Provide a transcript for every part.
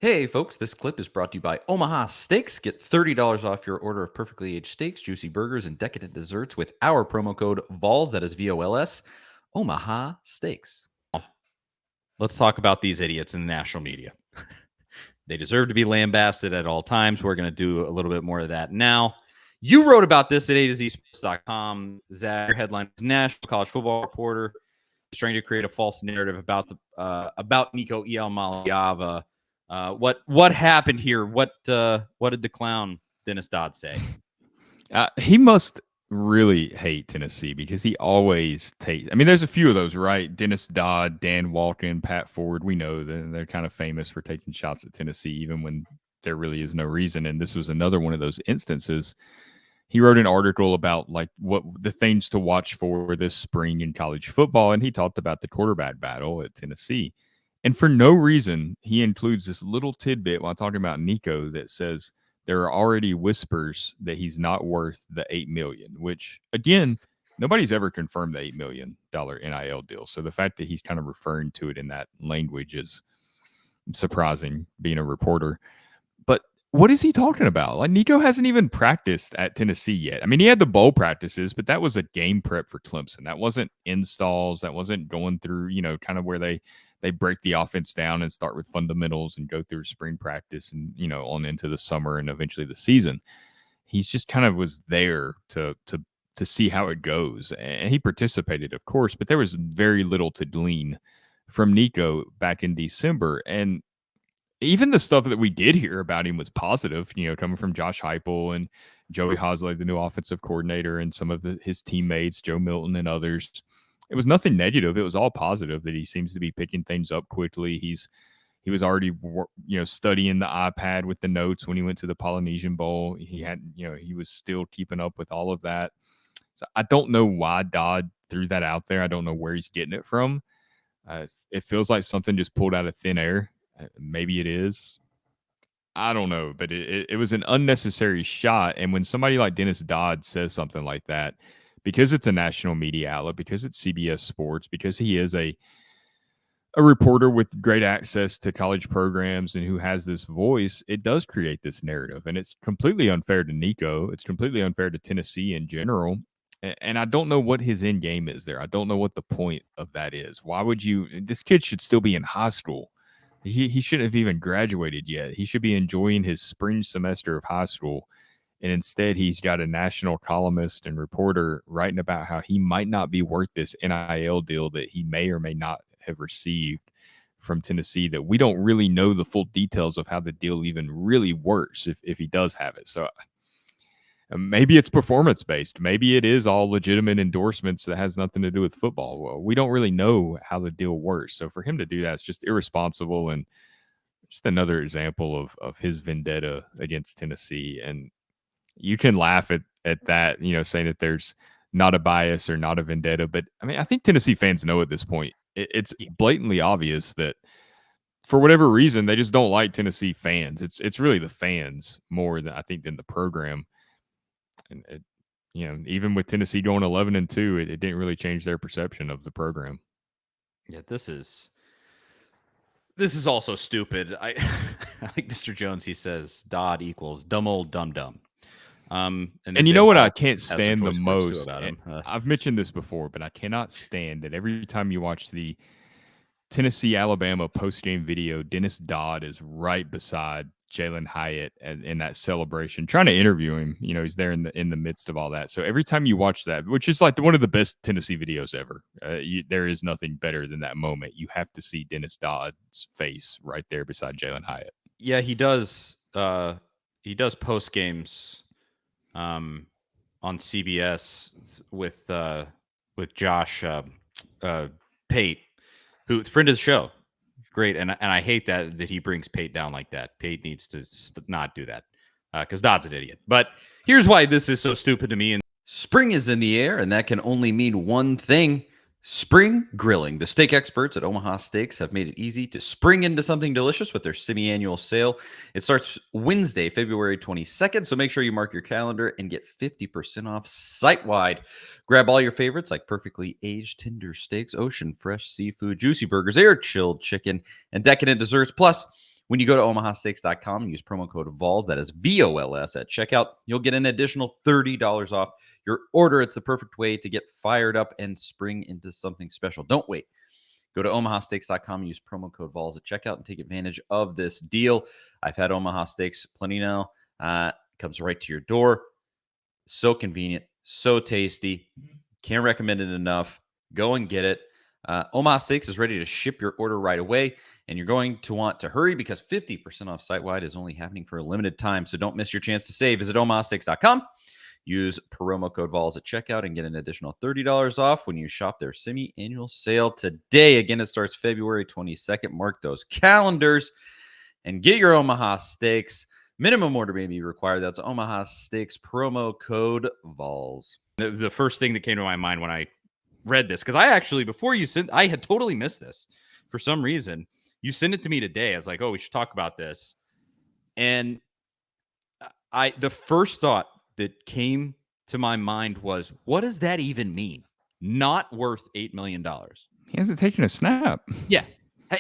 Hey folks, this clip is brought to you by Omaha Steaks. Get $30 off your order of perfectly aged steaks, juicy burgers, and decadent desserts with our promo code VOLS, that is VOLS, Omaha Steaks. Let's talk about these idiots in the national media. They deserve to be lambasted at all times. We're going to do a little bit more of that now. You wrote about this at A2ZSports.com. Zach, your headline is National College Football Reporter is trying to create a false narrative about Nico Iamaleava. What happened here? What did the clown Dennis Dodd say? He must really hate Tennessee because he always takes. I mean, there's a few of those, right? Dennis Dodd, Dan Walken, Pat Ford. We know that they're kind of famous for taking shots at Tennessee, even when there really is no reason. And this was another one of those instances. He wrote an article about like what the things to watch for this spring in college football, and he talked about the quarterback battle at Tennessee. And for no reason, he includes this little tidbit while talking about Nico that says there are already whispers that he's not worth the $8 million, which again, nobody's ever confirmed the $8 million NIL deal. So the fact that he's kind of referring to it in that language is surprising, being a reporter. But what is he talking about? Like, Nico hasn't even practiced at Tennessee yet. I mean, he had the bowl practices, but that was a game prep for Clemson. That wasn't installs. That wasn't going through, kind of where they break the offense down and start with fundamentals and go through spring practice and, on into the summer and eventually the season. He's just kind of was there to see how it goes. And he participated, of course, but there was very little to glean from Nico back in December. And even the stuff that we did hear about him was positive, coming from Josh Heupel and Joey Hosley, the new offensive coordinator, and some of his teammates, Joe Milton and others. It was nothing negative. It was all positive that he seems to be picking things up quickly. He was already, studying the iPad with the notes when he went to the Polynesian Bowl. He had, he was still keeping up with all of that. So I don't know why Dodd threw that out there. I don't know where he's getting it from. It feels like something just pulled out of thin air. Maybe it is. I don't know, but it was an unnecessary shot. And when somebody like Dennis Dodd says something like that, because it's a national media outlet, because it's CBS Sports, because he is a reporter with great access to college programs and who has this voice, it does create this narrative. And it's completely unfair to Nico. It's completely unfair to Tennessee in general. And I don't know what his end game is there. I don't know what the point of that is. Why would you? This kid should still be in high school. He shouldn't have even graduated yet. He should be enjoying his spring semester of high school. And instead, he's got a national columnist and reporter writing about how he might not be worth this NIL deal that he may or may not have received from Tennessee, that we don't really know the full details of how the deal even really works if he does have it. So maybe it's performance based. Maybe it is all legitimate endorsements that has nothing to do with football. Well, we don't really know how the deal works. So for him to do that is just irresponsible and just another example of his vendetta against Tennessee. And you can laugh at that, saying that there's not a bias or not a vendetta. But I mean, I think Tennessee fans know at this point, it's blatantly obvious that for whatever reason, they just don't like Tennessee fans. It's really the fans more than I think than the program. And even with Tennessee going 11-2, it didn't really change their perception of the program. Yeah, this is also stupid. I like Mr. Jones. He says Dodd equals dumb old dum dum. And you know what I can't stand the most? I've mentioned this before, but I cannot stand that every time you watch the Tennessee-Alabama post-game video, Dennis Dodd is right beside Jalen Hyatt in that celebration, trying to interview him. He's there in the midst of all that. So every time you watch that, which is like one of the best Tennessee videos ever, there is nothing better than that moment. You have to see Dennis Dodd's face right there beside Jalen Hyatt. Yeah, he does. He does post games on CBS with Josh Pate, who's a friend of the show. Great, and I hate that he brings Pate down like that. Pate needs to not do that because Dodd's an idiot. But here's why this is so stupid to me. And spring is in the air, and that can only mean one thing: spring grilling. The steak experts at Omaha Steaks have made it easy to spring into something delicious with their semi-annual sale. It starts Wednesday, February 22nd, so make sure you mark your calendar and get 50% off site-wide. Grab all your favorites like perfectly aged tender steaks, ocean fresh seafood, juicy burgers, air-chilled chicken, and decadent desserts. Plus, When you go to omahasteaks.com and use promo code VOLS, that is VOLS, at checkout, you'll get an additional $30 off your order. It's the perfect way to get fired up and spring into something special. Don't wait. Go to omahasteaks.com and use promo code VOLS at checkout and take advantage of this deal. I've had Omaha Steaks plenty now. Comes right to your door. So convenient, so tasty. Can't recommend it enough. Go and get it. Omaha Steaks is ready to ship your order right away, and you're going to want to hurry because 50% off site-wide is only happening for a limited time, so don't miss your chance to save. Visit omahasteaks.com. Use promo code VOLS at checkout and get an additional $30 off when you shop their semi-annual sale today. Again, it starts February 22nd. Mark those calendars and get your Omaha Steaks. Minimum order may be required. That's Omaha Steaks, promo code VOLS. The first thing that came to my mind when I read this, because I actually, before you sent, I had totally missed this for some reason. You sent it to me today. I was like, oh, we should talk about this. And the first thought that came to my mind was, what does that even mean? Not worth $8 million. He hasn't taken a snap. Yeah.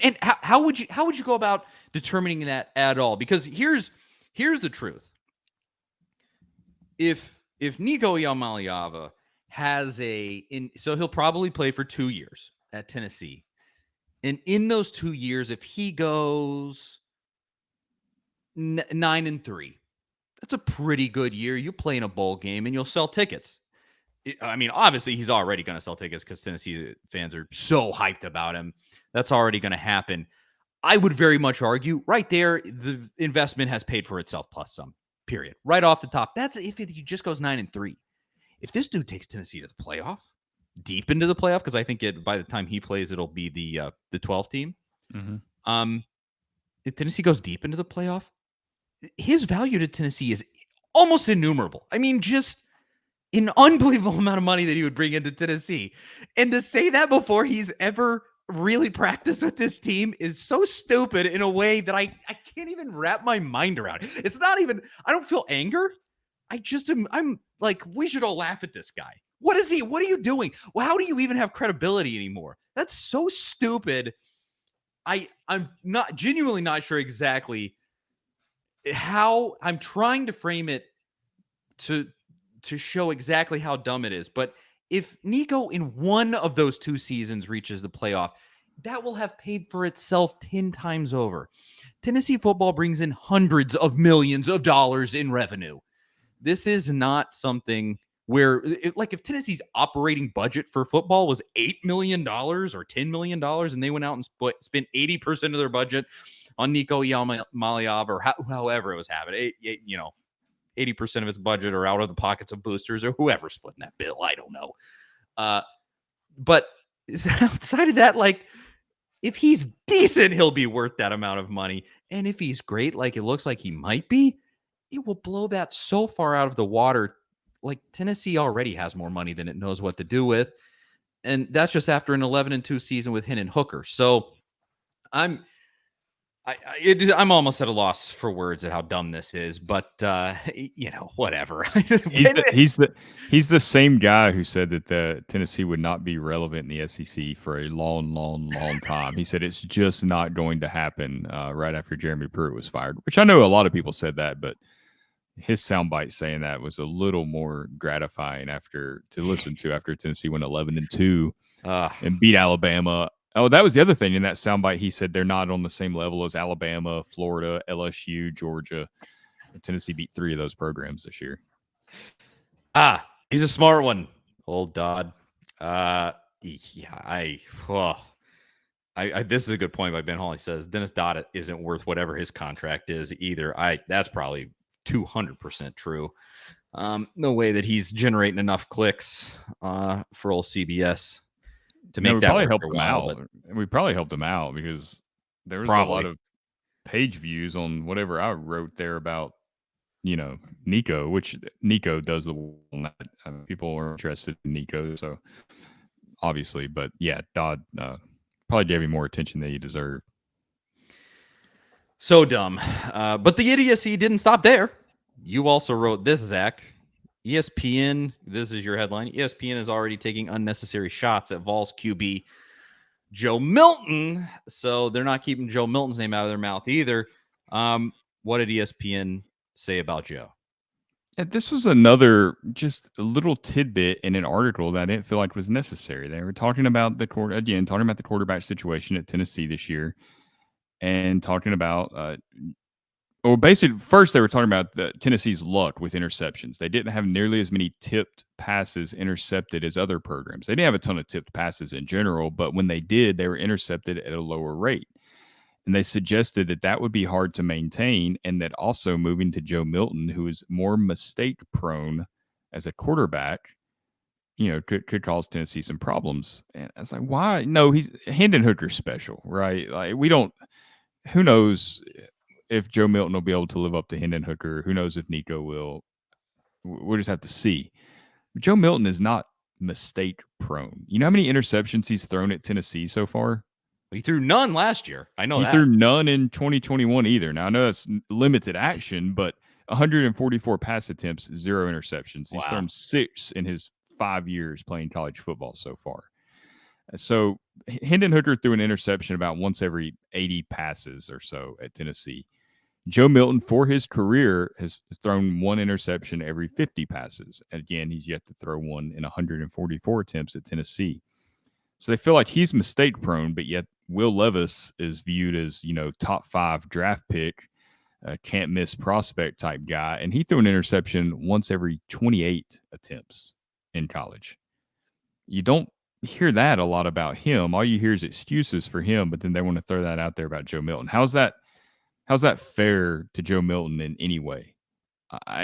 And how would you go about determining that at all? Because here's the truth. If Nico Iamaleava has so he'll probably play for 2 years at Tennessee. And in those 2 years, if he goes 9-3, that's a pretty good year. You play in a bowl game and you'll sell tickets. I mean, obviously he's already going to sell tickets because Tennessee fans are so hyped about him. That's already going to happen. I would very much argue right there, the investment has paid for itself plus some, period. Right off the top. That's if he just goes 9-3. If this dude takes Tennessee to the playoff, deep into the playoff, because I think by the time he plays, it'll be the 12 team. Mm-hmm. If Tennessee goes deep into the playoff, his value to Tennessee is almost innumerable. I mean, just an unbelievable amount of money that he would bring into Tennessee. And to say that before he's ever really practiced with this team is so stupid in a way that I can't even wrap my mind around. It's not even, I don't feel anger. I'm like, we should all laugh at this guy. What are you doing? Well, how do you even have credibility anymore? That's so stupid. I'm genuinely not sure exactly how. I'm trying to frame it to show exactly how dumb it is. But if Nico in one of those 2 seasons reaches the playoff, that will have paid for itself 10 times over. Tennessee football brings in hundreds of millions of dollars in revenue. This is not something where, if Tennessee's operating budget for football was $8 million or $10 million, and they went out and spent 80% of their budget on Nico Iamaleava or however it was happening, 80% of its budget or out of the pockets of boosters or whoever's footing that bill. I don't know. But outside of that, if he's decent, he'll be worth that amount of money. And if he's great, like it looks like he might be, it will blow that so far out of the water. Like Tennessee already has more money than it knows what to do with. And that's just after an 11-2 season with Hendon Hooker. So I'm almost at a loss for words at how dumb this is, but whatever. He's the same guy who said that the Tennessee would not be relevant in the SEC for a long, long, long time. He said it's just not going to happen right after Jeremy Pruitt was fired, which I know a lot of people said that, but his soundbite saying that was a little more gratifying to listen to after Tennessee went 11-2 and beat Alabama. Oh, that was the other thing in that soundbite. He said they're not on the same level as Alabama, Florida, LSU, Georgia. Tennessee beat 3 of those programs this year. He's a smart one, old Dodd. This is a good point by Ben Hall. He says Dennis Dodd isn't worth whatever his contract is either. That's probably 200% true. No way that he's generating enough clicks for old CBS to make that probably helped him out. We probably helped him out because there was a lot of page views on whatever I wrote there about, Nico, which Nico does people are interested in Nico, so obviously, but yeah, Dodd probably gave him more attention than he deserved. So dumb. But the idiocy didn't stop there. You also wrote this, Zach. ESPN, this is your headline. ESPN is already taking unnecessary shots at Vols QB Joe Milton. So they're not keeping Joe Milton's name out of their mouth either. What did ESPN say about Joe? Yeah, this was another just a little tidbit in an article that I didn't feel like was necessary. They were talking about the quarterback situation at Tennessee this year, and talking about basically first they were talking about Tennessee's luck with interceptions. They didn't have nearly as many tipped passes intercepted as other programs. They didn't have a ton of tipped passes in general, but when they did, they were intercepted at a lower rate. And they suggested that that would be hard to maintain, and that also moving to Joe Milton, who is more mistake prone as a quarterback, could cause Tennessee some problems. And I was like, why? No, he's Hendon Hooker's special, right? Like who knows if Joe Milton will be able to live up to Hendon Hooker? Who knows if Nico will? We'll just have to see. Joe Milton is not mistake prone. You know how many interceptions he's thrown at Tennessee so far? He threw none last year. I know He that. threw none in 2021 either. Now, I know that's limited action, but 144 pass attempts, 0 interceptions. He's thrown 6 in his 5 years playing college football so far. So Hendon Hooker threw an interception about once every 80 passes or so at Tennessee. Joe Milton, for his career, has thrown 1 interception every 50 passes. And again, he's yet to throw one in 144 attempts at Tennessee. So they feel like he's mistake prone, but yet Will Levis is viewed as, top 5 draft pick, can't miss prospect type guy. And he threw an interception once every 28 attempts in college. You don't hear that a lot about him. All you hear is excuses for him, but then they want to throw that out there about Joe Milton. How's that fair to Joe Milton in any way?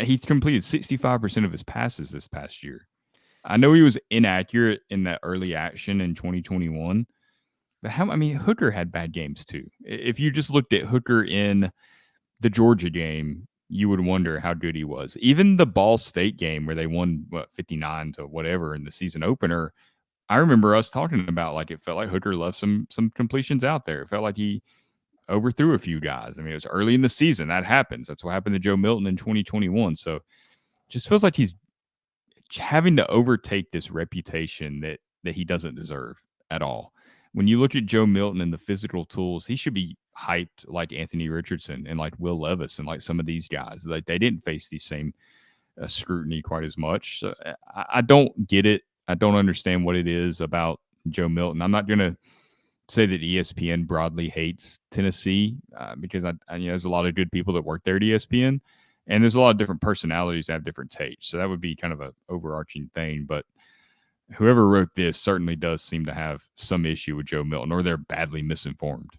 He completed 65% of his passes this past year. I know he was inaccurate in that early action in 2021, but Hooker had bad games too. If you just looked at Hooker in the Georgia game, you would wonder how good he was. Even the Ball State game where they won 59 to whatever in the season opener, I remember us talking about like it felt like Hooker left some completions out there. It felt like he overthrew a few guys. It was early in the season. That happens. That's what happened to Joe Milton in 2021. So it just feels like he's having to overtake this reputation that he doesn't deserve at all. When you look at Joe Milton and the physical tools, he should be hyped like Anthony Richardson and like Will Levis and like some of these guys. Like they didn't face the same scrutiny quite as much. So I don't get it. I don't understand what it is about Joe Milton. I'm not going to say that ESPN broadly hates Tennessee because there's a lot of good people that work there at ESPN. And there's a lot of different personalities that have different tastes. So that would be kind of an overarching thing. But whoever wrote this certainly does seem to have some issue with Joe Milton, or they're badly misinformed.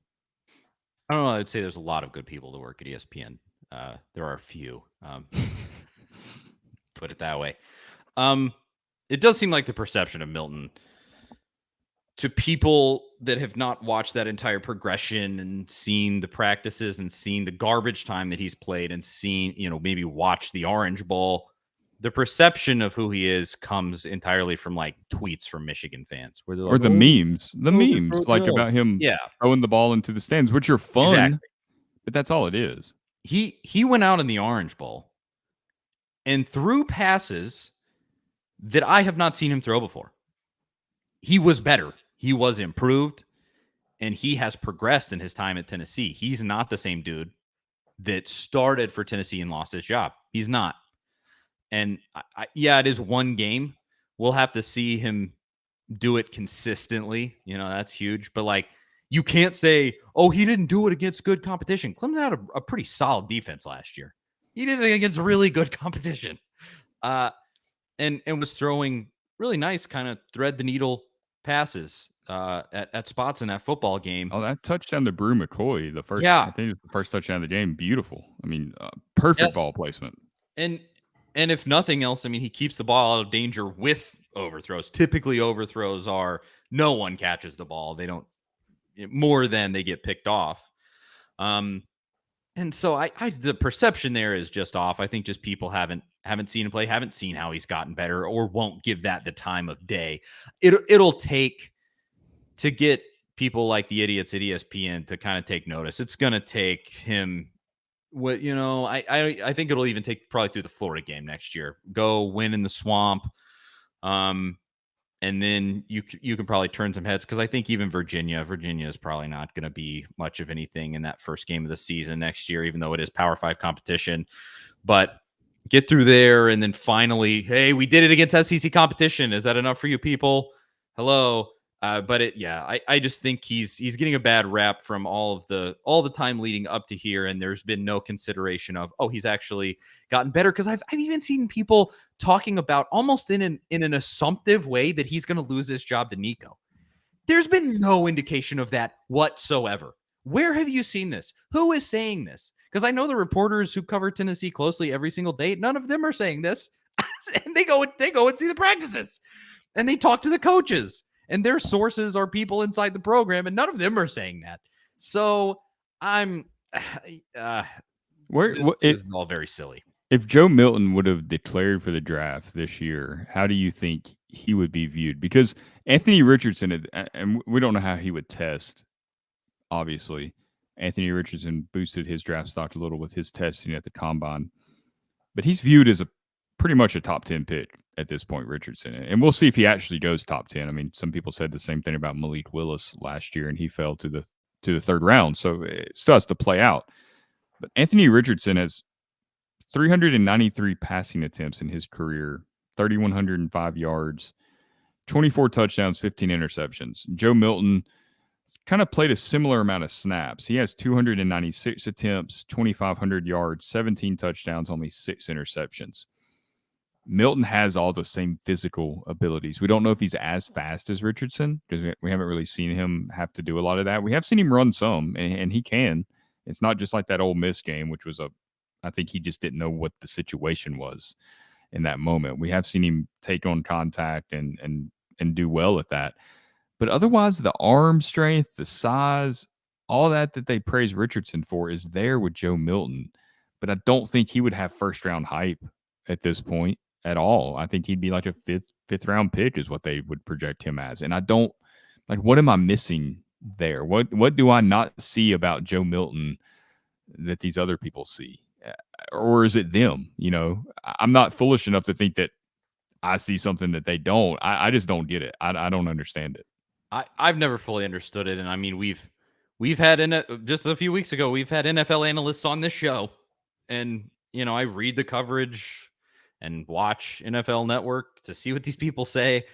I don't know. I'd say there's a lot of good people that work at ESPN. There are a few. Put it that way. It does seem like the perception of Milton to people that have not watched that entire progression and seen the practices and seen the garbage time that he's played and seen, maybe watch the Orange Bowl, the perception of who he is comes entirely from like tweets from Michigan fans where they're or like, the memes like Joe. about him Yeah, throwing the ball into the stands, which are fun, exactly. but that's all it is. He went out in the Orange Bowl and threw passes that I have not seen him throw before. He was better. He was improved, and he has progressed in his time at Tennessee. He's not the same dude that started for Tennessee and lost his job. He's not. And it is one game. We'll have to see him do it consistently. That's huge. But like, you can't say, oh, he didn't do it against good competition. Clemson had a pretty solid defense last year. He did it against really good competition. And was throwing really nice kind of thread the needle passes at spots in that football game. Oh, that touchdown to Brew McCoy, I think it was the first touchdown of the game. Beautiful. Perfect ball placement. And if nothing else, he keeps the ball out of danger with overthrows. Typically, overthrows are no one catches the ball. They don't more than they get picked off. And so the perception there is just off. I think just people haven't seen him play, haven't seen how he's gotten better, or won't give that the time of day. It'll take to get people like the idiots at ESPN to kind of take notice. It's going to take him. I think it'll even take probably through the Florida game next year. Go win in the swamp, and and then you can probably turn some heads, because I think even Virginia is probably not going to be much of anything in that first game of the season next year, even though it is Power 5 competition. But get through there, and then finally, hey, we did it against SEC competition. Is that enough for you people? Hello. But I just think he's getting a bad rap from all the time leading up to here, and there's been no consideration of, oh, he's actually gotten better. Because I've even seen people talking about, almost in an assumptive way, that he's going to lose his job to Nico. There's been no indication of that whatsoever. Where have you seen this? Who is saying this? Because I know the reporters who cover Tennessee closely every single day, none of them are saying this. And they go and see the practices, and they talk to the coaches, and their sources are people inside the program, and none of them are saying that. So I'm this is all very silly. If Joe Milton would have declared for the draft this year, how do you think he would be viewed? Because Anthony Richardson, and we don't know how he would test, obviously. Anthony Richardson boosted his draft stock a little with his testing at the combine, but he's viewed as pretty much a top 10 pick at this point, Richardson. And we'll see if he actually goes top 10. I mean, some people said the same thing about Malik Willis last year, and he fell to the third round. So it still has to play out. But Anthony Richardson has 393 passing attempts in his career, 3,105 yards, 24 touchdowns, 15 interceptions. Joe Milton kind of played a similar amount of snaps. He has 296 attempts, 2,500 yards, 17 touchdowns, only 6 interceptions. Milton has all the same physical abilities. We don't know if he's as fast as Richardson, because we haven't really seen him have to do a lot of that. We have seen him run some, and he can. It's not just like that Ole Miss game, which was I think he just didn't know what the situation was in that moment. We have seen him take on contact and do well at that. But otherwise, the arm strength, the size, all that they praise Richardson for is there with Joe Milton. But I don't think he would have first-round hype at this point at all. I think he'd be like a fifth round pick is what they would project him as. And I don't, like, what am I missing there? What do I not see about Joe Milton that these other people see? Or is it them? You know, I'm not foolish enough to think that I see something that they don't. I just don't get it. I don't understand it. I've never fully understood it. And I mean, we've had just a few weeks ago, we've had NFL analysts on this show, and, you know, I read the coverage and watch NFL Network to see what these people say.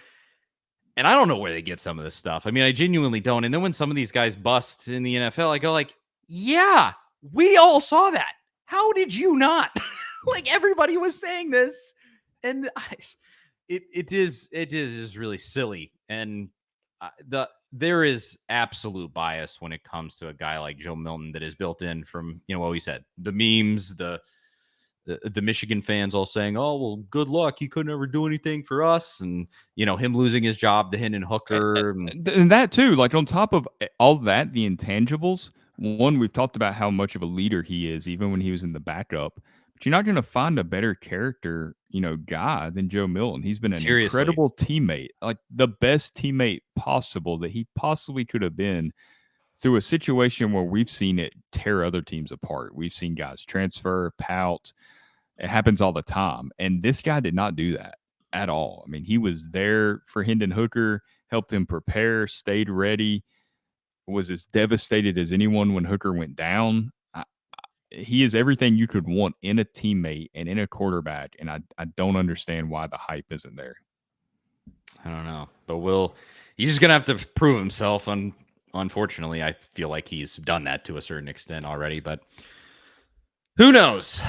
And I don't know where they get some of this stuff. I mean, I genuinely don't. And then when some of these guys bust in the NFL, I go like, yeah, we all saw that. How did you not? Like, everybody was saying this. And it is just really silly. And there is absolute bias when it comes to a guy like Joe Milton that is built in from, you know, what we said, the memes, the Michigan fans all saying, oh, well, good luck, he could never do anything for us. And, you know, him losing his job to Hendon Hooker. And that too, like, on top of all that, the intangibles, one, we've talked about how much of a leader he is, even when he was in the backup. But you're not going to find a better character, you know, guy than Joe Milton. He's been an incredible teammate, like the best teammate possible that he possibly could have been, through a situation where we've seen it tear other teams apart. We've seen guys transfer, pout. It happens all the time. And this guy did not do that at all. I mean, he was there for Hendon Hooker, helped him prepare, stayed ready, was as devastated as anyone when Hooker went down. He is everything you could want in a teammate and in a quarterback, and I don't understand why the hype isn't there. I don't know, but he's just going to have to prove himself. Unfortunately, I feel like he's done that to a certain extent already, but who knows?